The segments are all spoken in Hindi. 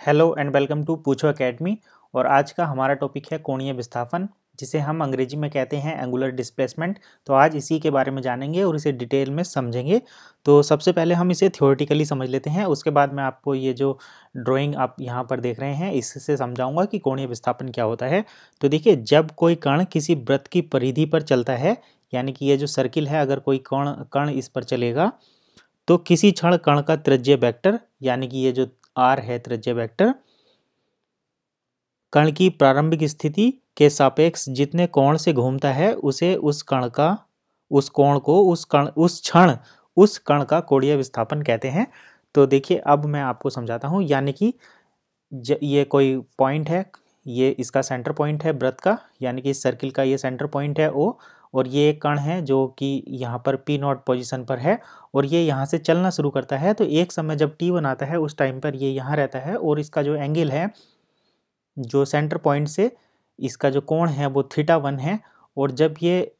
हेलो एंड वेलकम टू पूछो एकेडमी। और आज का हमारा टॉपिक है कोणीय विस्थापन, जिसे हम अंग्रेजी में कहते हैं एंगुलर डिस्प्लेसमेंट। तो आज इसी के बारे में जानेंगे और इसे डिटेल में समझेंगे। तो सबसे पहले हम इसे थ्योरेटिकली समझ लेते हैं, उसके बाद मैं आपको ये जो ड्राइंग आप यहाँ पर देख रहे हैं इससे समझाऊंगा कि कोणीय विस्थापन क्या होता है। तो देखिए, जब कोई कण किसी वृत्त की परिधि पर चलता है, यानी कि ये जो सर्किल है, अगर कोई कण इस पर चलेगा तो किसी क्षण कण का त्रिज्य वेक्टर, यानी कि ये जो आर है त्रिज्य वेक्टर, कण की प्रारंभिक स्थिति के सापेक्ष जितने कोण से घूमता है उसे उस कण का उस कोण को उस कण का कोणीय विस्थापन कहते हैं। तो देखिए, अब मैं आपको समझाता हूँ। यानी कि ये कोई पॉइंट है, ये इसका सेंटर पॉइंट है वृत्त का, यानी कि इस सर्किल का ये सेंटर पॉइंट है ओ, और ये एक कण है जो कि यहाँ पर P0 पोजीशन पर है और ये यहाँ से चलना शुरू करता है। तो एक समय जब T1 आता है उस टाइम पर ये यहाँ रहता है और इसका जो एंगल है, जो सेंटर पॉइंट से इसका जो कोण है वो θ1 है। और जब ये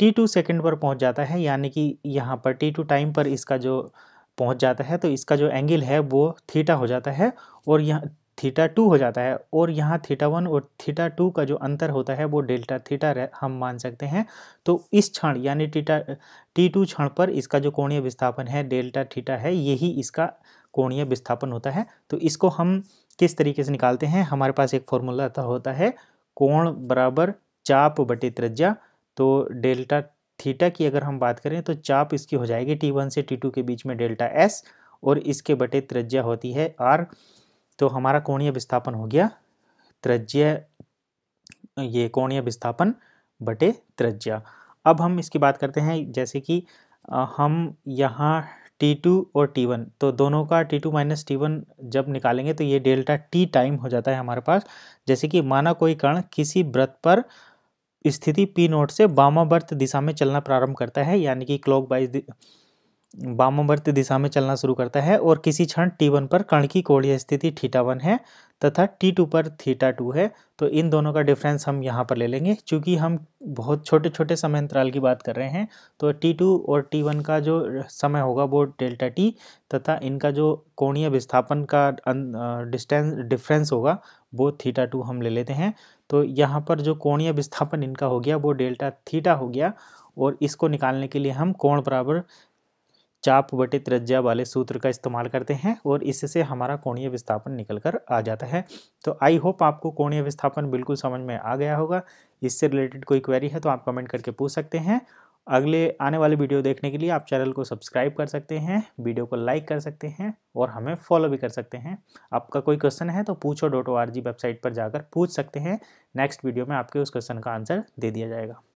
T2 सेकंड पर पहुँच जाता है, यानी कि यहाँ पर T2 टाइम पर इसका जो पहुँच जाता है, तो इसका जो एंगल है वो थीटा हो जाता है और यहाँ θ2 हो जाता है। और यहाँ θ1 और θ2 का जो अंतर होता है वो डेल्टा थीटा हम मान सकते हैं। तो इस क्षण यानी T2 क्षण पर इसका जो कोणीय विस्थापन है डेल्टा थीटा है, यही इसका कोणीय विस्थापन होता है। तो इसको हम किस तरीके से निकालते हैं, हमारे पास एक फॉर्मूला होता है कोण बराबर चाप बटे त्रिज्या। तो डेल्टा थीटा की अगर हम बात करें तो चाप इसकी हो जाएगी T1 से T2 के बीच में डेल्टा S और इसके बटे त्रिज्या होती है R। तो हमारा कोणीय विस्थापन हो गया त्रिज्या, ये कोणीय विस्थापन बटे त्रिज्या। अब हम इसकी बात करते हैं, जैसे कि हम यहाँ T2 और T1, तो दोनों का T2 माइनस T1 जब निकालेंगे तो ये डेल्टा T टाइम हो जाता है हमारे पास। जैसे कि माना कोई कण किसी वृत्त पर स्थिति P0 से वामावर्त दिशा में चलना प्रारंभ करता है, यानी कि क्लॉकवाइज वामावर्त दिशा में चलना शुरू करता है और किसी क्षण T1 पर कण की कोणीय स्थिति θ1 है तथा T2 पर θ2 है। तो इन दोनों का डिफरेंस हम यहाँ पर ले लेंगे। चूँकि हम बहुत छोटे छोटे समय अंतराल की बात कर रहे हैं, तो T2 और T1 का जो समय होगा वो डेल्टा T तथा इनका जो कोणीय विस्थापन का डिफरेंस होगा वो θ2 हम ले लेते हैं। तो यहाँ पर जो कोणीय विस्थापन इनका हो गया वो डेल्टा थीटा हो गया और इसको निकालने के लिए हम कोण बराबर चाप बटे त्रिज्या वाले सूत्र का इस्तेमाल करते हैं और इससे हमारा कोणीय विस्थापन निकल कर आ जाता है। तो आई होप आपको कोणीय विस्थापन बिल्कुल समझ में आ गया होगा। इससे रिलेटेड कोई क्वेरी है तो आप कमेंट करके पूछ सकते हैं। अगले आने वाले वीडियो देखने के लिए आप चैनल को सब्सक्राइब कर सकते हैं, वीडियो को लाइक कर सकते हैं और हमें फॉलो भी कर सकते हैं। आपका कोई क्वेश्चन है तो पूछो.org वेबसाइट पर जाकर पूछ सकते हैं। नेक्स्ट वीडियो में आपके उस क्वेश्चन का आंसर दे दिया जाएगा।